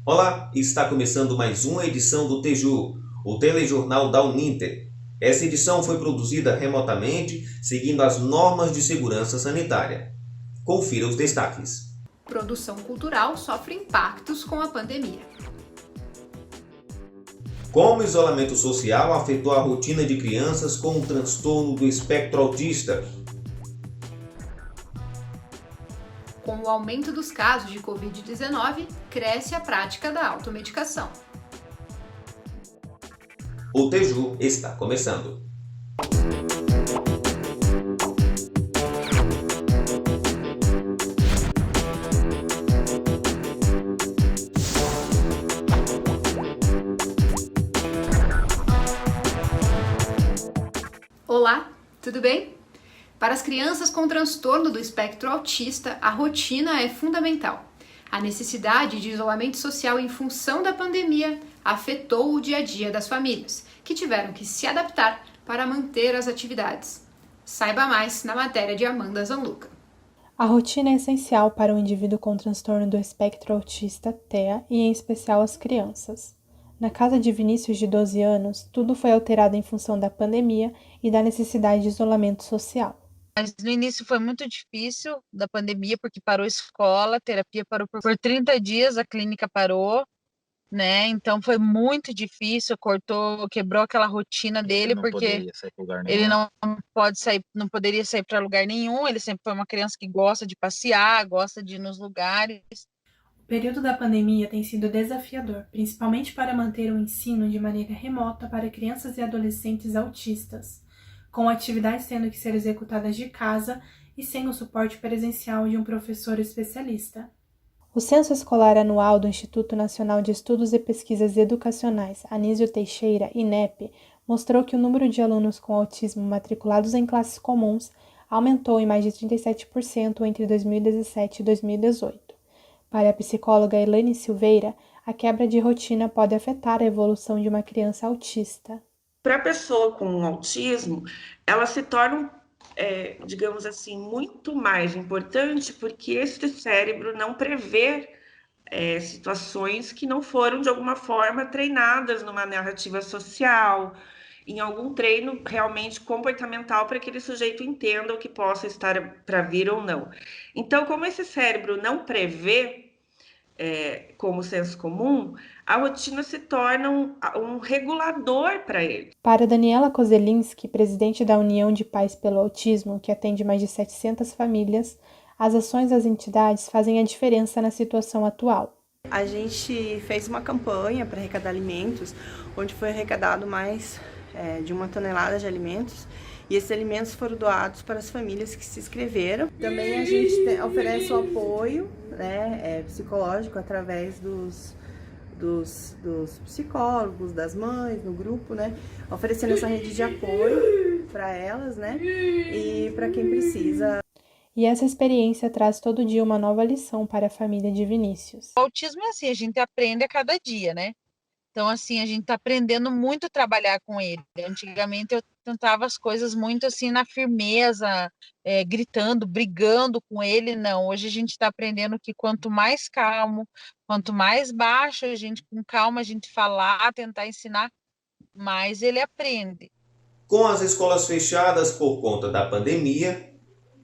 Olá, está começando mais uma edição do Teju, o telejornal da Uninter. Essa edição foi produzida remotamente, seguindo as normas de segurança sanitária. Confira os destaques. Produção cultural sofre impactos com a pandemia. Como o isolamento social afetou a rotina de crianças com o transtorno do espectro autista? Com o aumento dos casos de Covid-19, cresce a prática da automedicação. O Teju está começando. Olá, tudo bem? Para as crianças com transtorno do espectro autista, a rotina é fundamental. A necessidade de isolamento social em função da pandemia afetou o dia a dia das famílias, que tiveram que se adaptar para manter as atividades. Saiba mais na matéria de Amanda Zanluca. A rotina é essencial para o indivíduo com transtorno do espectro autista, TEA, e em especial as crianças. Na casa de Vinícius, de 12 anos, tudo foi alterado em função da pandemia e da necessidade de isolamento social. Mas no início foi muito difícil da pandemia, porque parou a escola, a terapia parou por 30 dias, a clínica parou, né? Então foi muito difícil, quebrou aquela rotina dele, porque ele não pode sair, não poderia sair para lugar nenhum. Ele sempre foi uma criança que gosta de passear, gosta de ir nos lugares. O período da pandemia tem sido desafiador, principalmente para manter o ensino de maneira remota para crianças e adolescentes autistas, com atividades tendo que ser executadas de casa e sem o suporte presencial de um professor especialista. O Censo Escolar Anual do Instituto Nacional de Estudos e Pesquisas Educacionais, Anísio Teixeira, INEP, mostrou que o número de alunos com autismo matriculados em classes comuns aumentou em mais de 37% entre 2017 e 2018. Para a psicóloga Elaine Silveira, a quebra de rotina pode afetar a evolução de uma criança autista. Para a pessoa com autismo, ela se torna, digamos assim, muito mais importante porque esse cérebro não prevê situações que não foram, de alguma forma, treinadas numa narrativa social, em algum treino realmente comportamental para que aquele sujeito entenda o que possa estar para vir ou não. Então, como esse cérebro não prevê, como senso comum, a rotina se torna um regulador para ele. Para Daniela Kozelinski, presidente da União de Pais pelo Autismo, que atende mais de 700 famílias, as ações das entidades fazem a diferença na situação atual. A gente fez uma campanha para arrecadar alimentos, onde foi arrecadado mais de 1 tonelada de alimentos, e esses alimentos foram doados para as famílias que se inscreveram. Também a gente oferece o apoio, psicológico através dos psicólogos, das mães, no grupo, oferecendo essa rede de apoio para elas, e para quem precisa. E essa experiência traz todo dia uma nova lição para a família de Vinícius. O autismo é assim, a gente aprende a cada dia, né? Então, assim, a gente está aprendendo muito a trabalhar com ele. Antigamente eu tentava as coisas muito assim na firmeza, gritando, brigando com ele. Não, hoje a gente está aprendendo que quanto mais calmo, quanto mais baixo a gente, com calma, a gente falar, tentar ensinar, mais ele aprende. Com as escolas fechadas por conta da pandemia,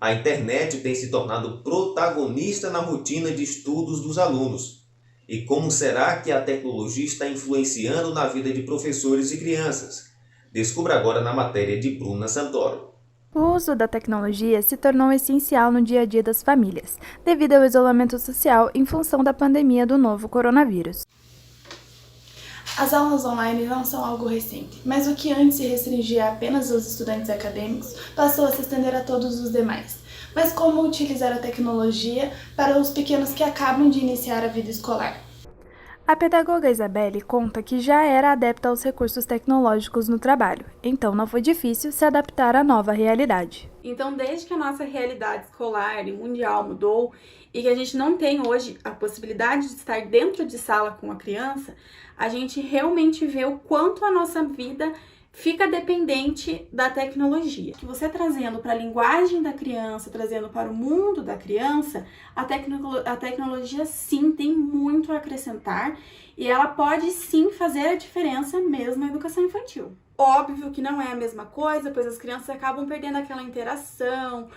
a internet tem se tornado protagonista na rotina de estudos dos alunos. E como será que a tecnologia está influenciando na vida de professores e crianças? Descubra agora na matéria de Bruna Santoro. O uso da tecnologia se tornou essencial no dia a dia das famílias, devido ao isolamento social em função da pandemia do novo coronavírus. As aulas online não são algo recente, mas o que antes se restringia apenas aos estudantes acadêmicos passou a se estender a todos os demais. Mas como utilizar a tecnologia para os pequenos que acabam de iniciar a vida escolar? A pedagoga Isabelle conta que já era adepta aos recursos tecnológicos no trabalho, então não foi difícil se adaptar à nova realidade. Então, desde que a nossa realidade escolar e mundial mudou e que a gente não tem hoje a possibilidade de estar dentro de sala com a criança, a gente realmente vê o quanto a nossa vida fica dependente da tecnologia. Que você trazendo para a linguagem da criança, trazendo para o mundo da criança, a tecnologia sim tem muito a acrescentar e ela pode sim fazer a diferença mesmo na educação infantil. Óbvio que não é a mesma coisa, pois as crianças acabam perdendo aquela interação.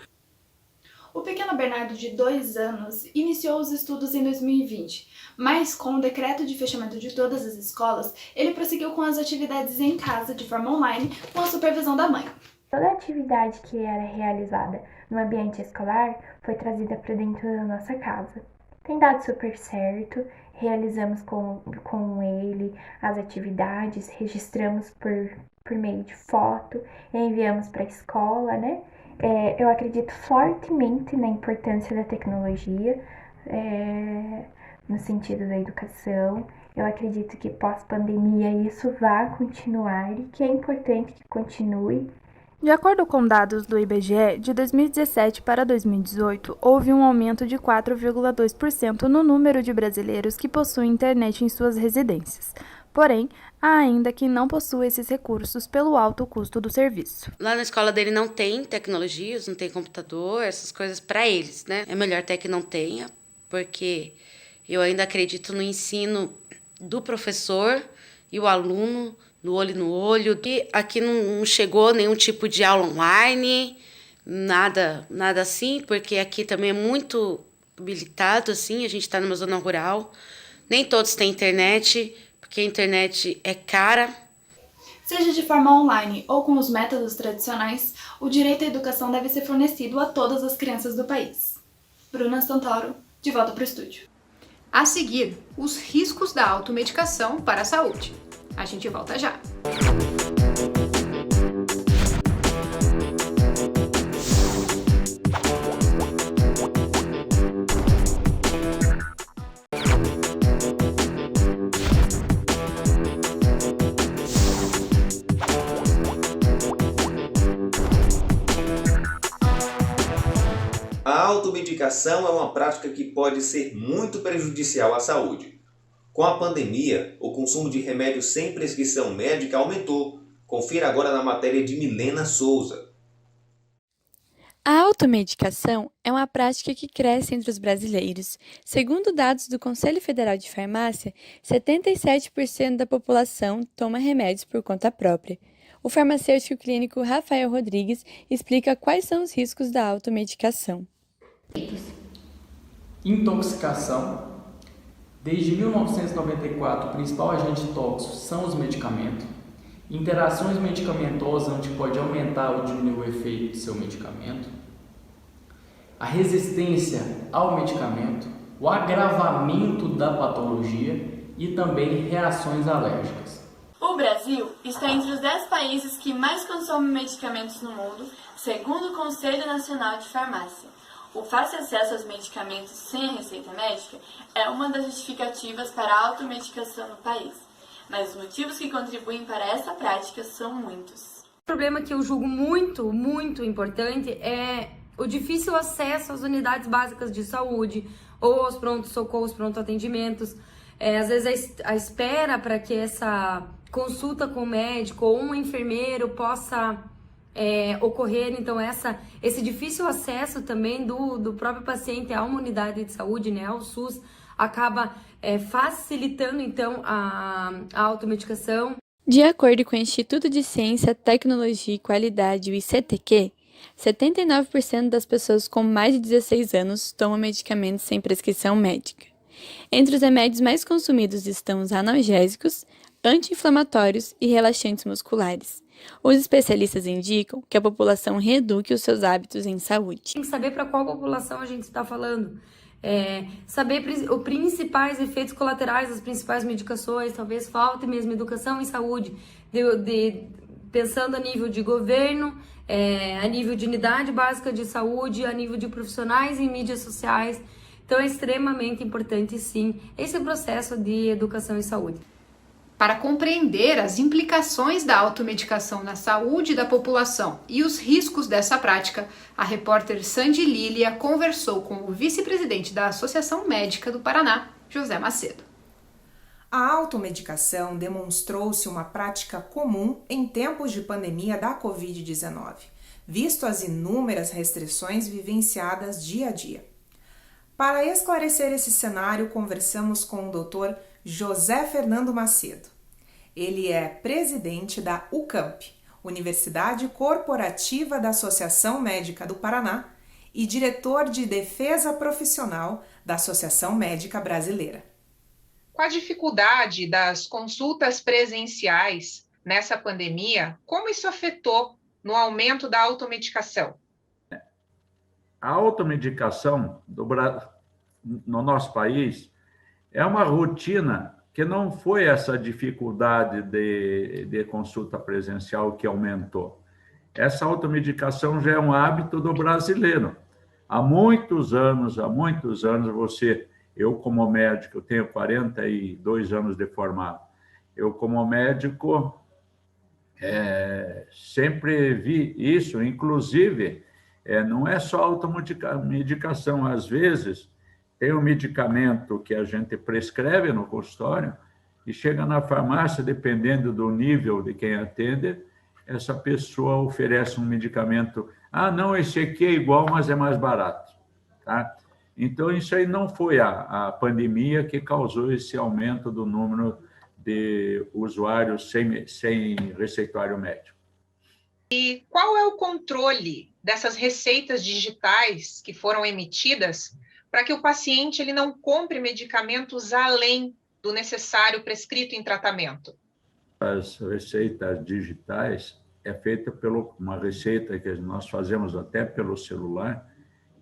O pequeno Bernardo, de 2 anos, iniciou os estudos em 2020, mas com o decreto de fechamento de todas as escolas, ele prosseguiu com as atividades em casa de forma online, com a supervisão da mãe. Toda a atividade que era realizada no ambiente escolar foi trazida para dentro da nossa casa. Tem dado super certo, realizamos com ele as atividades, registramos por meio de foto, enviamos para a escola, né? Eu acredito fortemente na importância da tecnologia, no sentido da educação. Eu acredito que pós-pandemia isso vai continuar e que é importante que continue. De acordo com dados do IBGE, de 2017 para 2018, houve um aumento de 4,2% no número de brasileiros que possuem internet em suas residências. Porém, há ainda quem não possui esses recursos pelo alto custo do serviço. Lá na escola dele não tem tecnologias, não tem computador, essas coisas para eles, né? É melhor até que não tenha, porque eu ainda acredito no ensino do professor e o aluno no olho. E aqui não chegou nenhum tipo de aula online, nada assim, porque aqui também é muito habilitado, assim, a gente está numa zona rural. Nem todos têm internet, porque a internet é cara. Seja de forma online ou com os métodos tradicionais, o direito à educação deve ser fornecido a todas as crianças do país. Bruna Santoro, de volta para o estúdio. A seguir, os riscos da automedicação para a saúde. A gente volta já. A automedicação é uma prática que pode ser muito prejudicial à saúde. Com a pandemia, o consumo de remédios sem prescrição médica aumentou. Confira agora na matéria de Milena Souza. A automedicação é uma prática que cresce entre os brasileiros. Segundo dados do Conselho Federal de Farmácia, 77% da população toma remédios por conta própria. O farmacêutico clínico Rafael Rodrigues explica quais são os riscos da automedicação. Intoxicação. Desde 1994, o principal agente tóxico são os medicamentos. Interações medicamentosas, onde pode aumentar ou diminuir o efeito do seu medicamento. A resistência ao medicamento, o agravamento da patologia e também reações alérgicas. O Brasil está entre os 10 países que mais consomem medicamentos no mundo, segundo o Conselho Nacional de Farmácia. O fácil acesso aos medicamentos sem a receita médica é uma das justificativas para a automedicação no país, mas os motivos que contribuem para essa prática são muitos. O problema que eu julgo muito importante é o difícil acesso às unidades básicas de saúde ou aos pronto-socorros, pronto-atendimentos. Às vezes a espera para que essa consulta com o médico ou um enfermeiro possa ocorrer, então esse difícil acesso também do próprio paciente a uma unidade de saúde, né, ao SUS, acaba facilitando então a automedicação. De acordo com o Instituto de Ciência, Tecnologia e Qualidade, o ICTQ, 79% das pessoas com mais de 16 anos tomam medicamentos sem prescrição médica. Entre os remédios mais consumidos estão os analgésicos, anti-inflamatórios e relaxantes musculares. Os especialistas indicam que a população reeduque os seus hábitos em saúde. Tem que saber para qual população a gente está falando. Saber os principais efeitos colaterais das principais medicações, talvez falte mesmo educação em saúde, pensando a nível de governo, a nível de unidade básica de saúde, a nível de profissionais em mídias sociais. Então é extremamente importante, sim, esse processo de educação em saúde. Para compreender as implicações da automedicação na saúde da população e os riscos dessa prática, a repórter Sandy Lilia conversou com o vice-presidente da Associação Médica do Paraná, José Macedo. A automedicação demonstrou-se uma prática comum em tempos de pandemia da Covid-19, visto as inúmeras restrições vivenciadas dia a dia. Para esclarecer esse cenário, conversamos com o Dr. José Fernando Macedo. Ele é presidente da UCAMP, Universidade Corporativa da Associação Médica do Paraná, e diretor de Defesa Profissional da Associação Médica Brasileira. Com a dificuldade das consultas presenciais nessa pandemia, como isso afetou no aumento da automedicação? A automedicação no nosso país é uma rotina que não foi essa dificuldade de consulta presencial que aumentou. Essa automedicação já é um hábito do brasileiro. Há muitos anos, eu como médico, eu tenho 42 anos de formado, eu como médico sempre vi isso, inclusive, não é só automedicação, às vezes tem um medicamento que a gente prescreve no consultório e chega na farmácia, dependendo do nível de quem atende, essa pessoa oferece um medicamento, não, esse aqui é igual, mas é mais barato, tá? Então, isso aí não foi a pandemia que causou esse aumento do número de usuários sem receituário médico. E qual é o controle dessas receitas digitais que foram emitidas para que o paciente ele não compre medicamentos além do necessário prescrito em tratamento? As receitas digitais é feita uma receita que nós fazemos até pelo celular,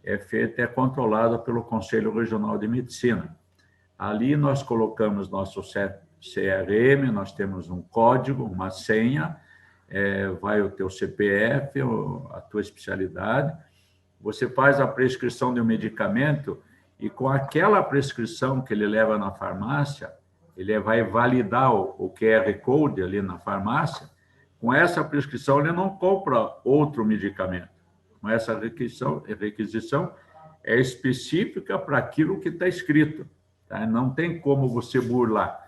é controlada pelo Conselho Regional de Medicina. Ali nós colocamos nosso CRM, nós temos um código, uma senha, vai o teu CPF, a tua especialidade, você faz a prescrição de um medicamento e com aquela prescrição que ele leva na farmácia, ele vai validar o QR Code ali na farmácia, com essa prescrição ele não compra outro medicamento. Com essa requisição é específica para aquilo que está escrito, tá? Não tem como você burlar.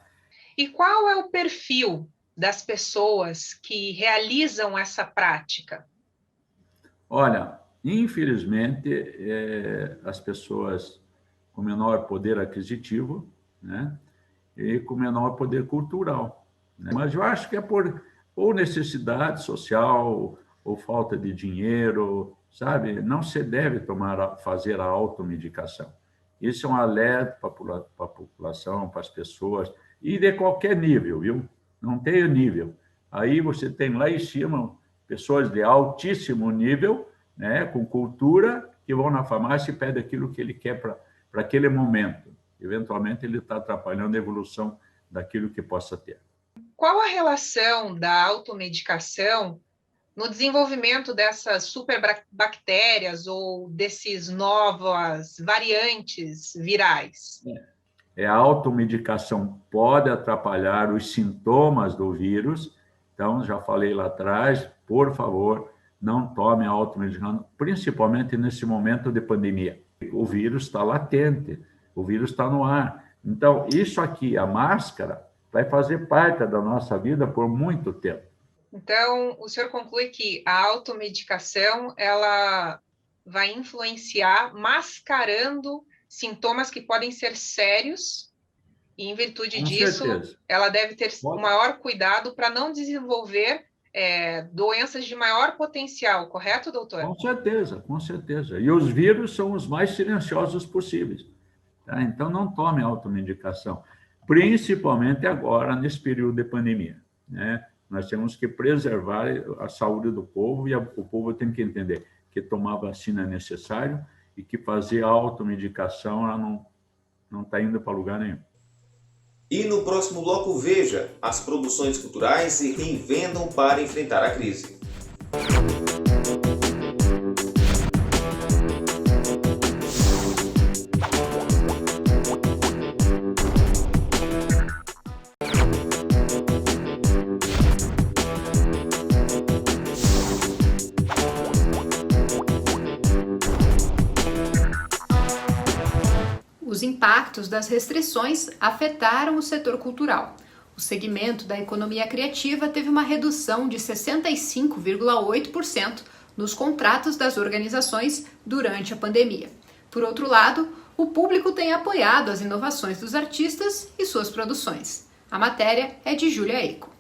E qual é o perfil das pessoas que realizam essa prática? Olha, infelizmente, as pessoas com menor poder aquisitivo, né? E com menor poder cultural, né? Mas eu acho que é por ou necessidade social ou falta de dinheiro, sabe? Não se deve fazer a automedicação. Isso é um alerta para a população, para as pessoas, e de qualquer nível, viu? Não tem nível. Aí você tem lá em cima pessoas de altíssimo nível, né, com cultura, que vão na farmácia e pedem aquilo que ele quer para aquele momento. Eventualmente, ele está atrapalhando a evolução daquilo que possa ter. Qual a relação da automedicação no desenvolvimento dessas superbactérias ou desses novas variantes virais? A automedicação pode atrapalhar os sintomas do vírus. Então, já falei lá atrás, por favor, não tome a automedicação, principalmente nesse momento de pandemia. O vírus está latente, o vírus está no ar. Então, isso aqui, a máscara, vai fazer parte da nossa vida por muito tempo. Então, o senhor conclui que a automedicação ela vai influenciar mascarando sintomas que podem ser sérios e, em virtude disso, ela deve ter o maior cuidado para não desenvolver doenças de maior potencial, correto, doutor? Com certeza, com certeza. E os vírus são os mais silenciosos possíveis, tá? Então, não tome automedicação, principalmente agora, nesse período de pandemia, né? Nós temos que preservar a saúde do povo e o povo tem que entender que tomar vacina é necessário e que fazer automedicação ela não está indo para lugar nenhum. E no próximo bloco, veja, as produções culturais se reinventam para enfrentar a crise. Os impactos impactos das restrições afetaram o setor cultural. O segmento da economia criativa teve uma redução de 65,8% nos contratos das organizações durante a pandemia. Por outro lado, o público tem apoiado as inovações dos artistas e suas produções. A matéria é de Júlia Eco.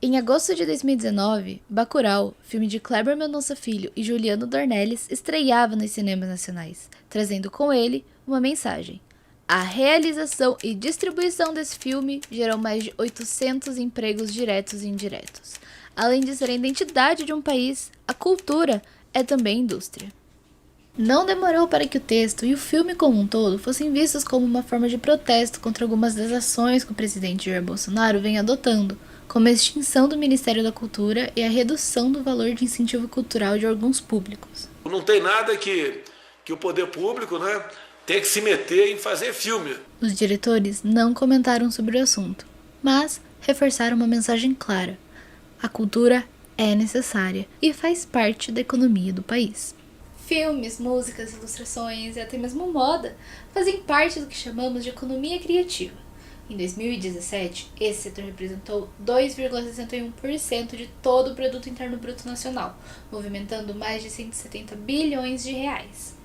Em agosto de 2019, Bacurau, filme de Kleber Mendonça Filho e Juliano Dornelles, estreava nos cinemas nacionais, trazendo com ele uma mensagem. A realização e distribuição desse filme gerou mais de 800 empregos diretos e indiretos. Além de ser a identidade de um país, a cultura é também indústria. Não demorou para que o texto e o filme como um todo fossem vistos como uma forma de protesto contra algumas das ações que o presidente Jair Bolsonaro vem adotando, como a extinção do Ministério da Cultura e a redução do valor de incentivo cultural de órgãos públicos. Não tem nada que o poder público, tem que se meter em fazer filme. Os diretores não comentaram sobre o assunto, mas reforçaram uma mensagem clara. A cultura é necessária e faz parte da economia do país. Filmes, músicas, ilustrações e até mesmo moda fazem parte do que chamamos de economia criativa. Em 2017, esse setor representou 2,61% de todo o produto interno bruto nacional, movimentando mais de 170 bilhões de reais.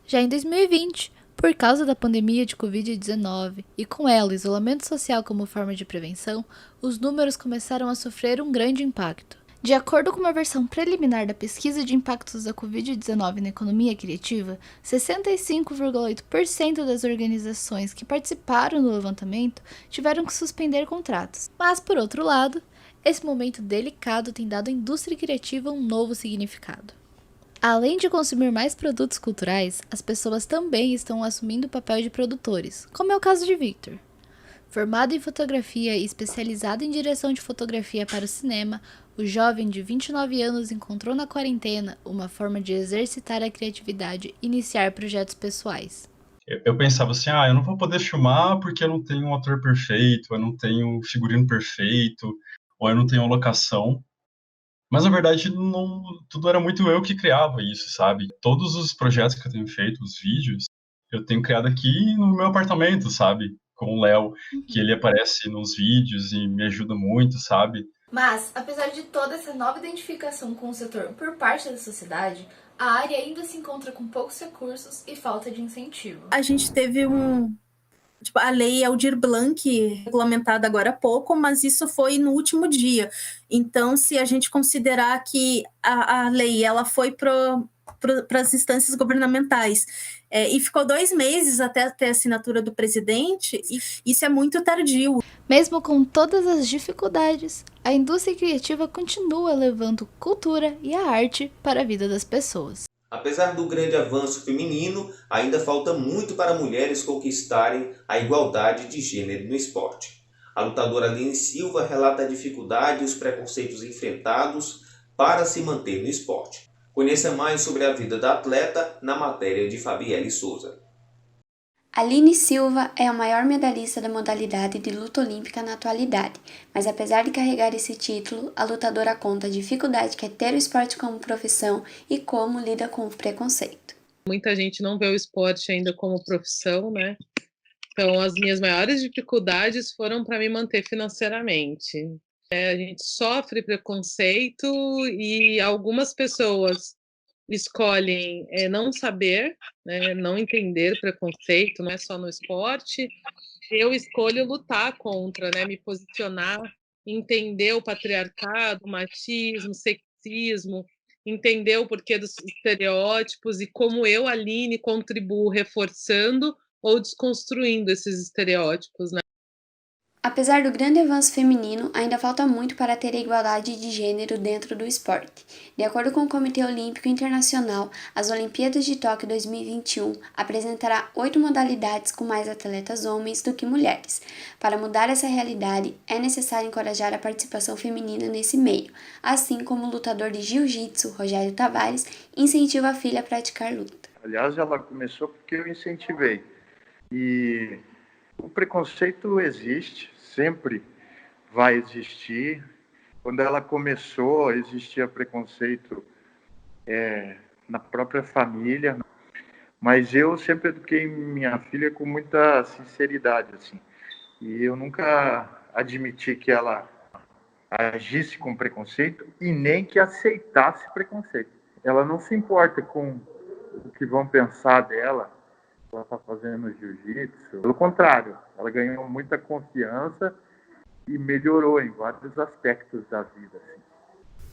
Já em 2020, por causa da pandemia de Covid-19 e com ela o isolamento social como forma de prevenção, os números começaram a sofrer um grande impacto. De acordo com uma versão preliminar da pesquisa de impactos da Covid-19 na economia criativa, 65,8% das organizações que participaram do levantamento tiveram que suspender contratos. Mas, por outro lado, esse momento delicado tem dado à indústria criativa um novo significado. Além de consumir mais produtos culturais, as pessoas também estão assumindo o papel de produtores, como é o caso de Victor. Formado em fotografia e especializado em direção de fotografia para o cinema, o jovem de 29 anos encontrou na quarentena uma forma de exercitar a criatividade e iniciar projetos pessoais. Eu pensava assim, eu não vou poder filmar porque eu não tenho um ator perfeito, eu não tenho um figurino perfeito, ou eu não tenho uma locação. Mas, na verdade, tudo era muito eu que criava isso, sabe? Todos os projetos que eu tenho feito, os vídeos, eu tenho criado aqui no meu apartamento, sabe? Com o Léo, que ele aparece nos vídeos e me ajuda muito, sabe? Mas, apesar de toda essa nova identificação com o setor por parte da sociedade, a área ainda se encontra com poucos recursos e falta de incentivo. A gente teve a lei Aldir Blanc regulamentada agora há pouco, mas isso foi no último dia. Então, se a gente considerar que a lei ela foi para as instâncias governamentais e ficou 2 meses até ter a assinatura do presidente, isso é muito tardio. Mesmo com todas as dificuldades, a indústria criativa continua levando cultura e a arte para a vida das pessoas. Apesar do grande avanço feminino, ainda falta muito para mulheres conquistarem a igualdade de gênero no esporte. A lutadora Aline Silva relata a dificuldade e os preconceitos enfrentados para se manter no esporte. Conheça mais sobre a vida da atleta na matéria de Fabielle Souza. Aline Silva é a maior medalhista da modalidade de luta olímpica na atualidade, mas apesar de carregar esse título, a lutadora conta a dificuldade que é ter o esporte como profissão e como lida com o preconceito. Muita gente não vê o esporte ainda como profissão, né? Então, as minhas maiores dificuldades foram para me manter financeiramente. A gente sofre preconceito e algumas pessoas escolhem não saber, não entender preconceito, não é só no esporte. Eu escolho lutar contra, me posicionar, entender o patriarcado, o machismo, o sexismo, entender o porquê dos estereótipos e como eu, Aline, contribuo reforçando ou desconstruindo esses estereótipos, Apesar do grande avanço feminino, ainda falta muito para ter a igualdade de gênero dentro do esporte. De acordo com o Comitê Olímpico Internacional, as Olimpíadas de Tóquio 2021 apresentará 8 modalidades com mais atletas homens do que mulheres. Para mudar essa realidade, é necessário encorajar a participação feminina nesse meio, assim como o lutador de jiu-jitsu, Rogério Tavares, incentiva a filha a praticar luta. Aliás, ela começou porque eu incentivei. E o preconceito existe, sempre vai existir. Quando ela começou, existia preconceito na própria família, Mas eu sempre eduquei minha filha com muita sinceridade, assim. E eu nunca admiti que ela agisse com preconceito e nem que aceitasse preconceito. Ela não se importa com o que vão pensar dela, ela está fazendo jiu-jitsu. Pelo contrário, ela ganhou muita confiança e melhorou em vários aspectos da vida. Assim.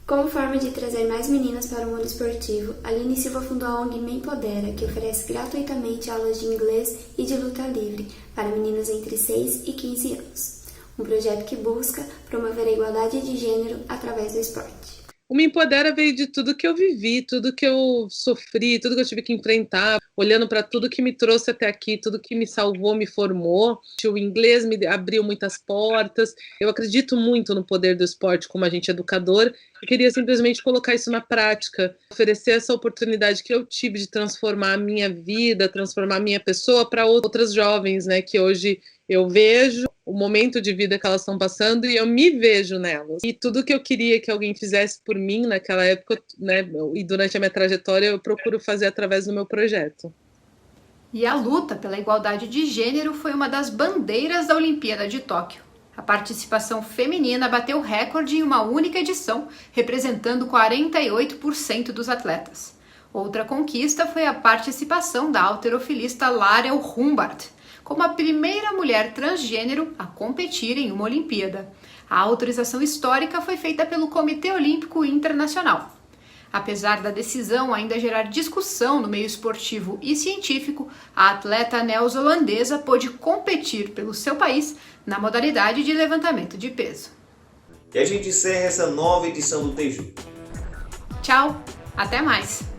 Como forma de trazer mais meninas para o mundo esportivo, Aline Silva fundou a ONG Me Empodera, que oferece gratuitamente aulas de inglês e de luta livre para meninas entre 6 e 15 anos. Um projeto que busca promover a igualdade de gênero através do esporte. O Me Empodera veio de tudo que eu vivi, tudo que eu sofri, tudo que eu tive que enfrentar, olhando para tudo que me trouxe até aqui, tudo que me salvou, me formou. O inglês me abriu muitas portas. Eu acredito muito no poder do esporte como agente educador. Eu queria simplesmente colocar isso na prática, oferecer essa oportunidade que eu tive de transformar a minha vida, transformar a minha pessoa para outras jovens, né, que hoje eu vejo o momento de vida que elas estão passando e eu me vejo nelas. E tudo que eu queria que alguém fizesse por mim naquela época, né, e durante a minha trajetória, eu procuro fazer através do meu projeto. E a luta pela igualdade de gênero foi uma das bandeiras da Olimpíada de Tóquio. A participação feminina bateu recorde em uma única edição, representando 48% dos atletas. Outra conquista foi a participação da halterofilista Lara Humbart, como a primeira mulher transgênero a competir em uma Olimpíada. A autorização histórica foi feita pelo Comitê Olímpico Internacional. Apesar da decisão ainda gerar discussão no meio esportivo e científico, a atleta neozelandesa pôde competir pelo seu país na modalidade de levantamento de peso. E a gente encerra essa nova edição do Teju. Tchau, até mais!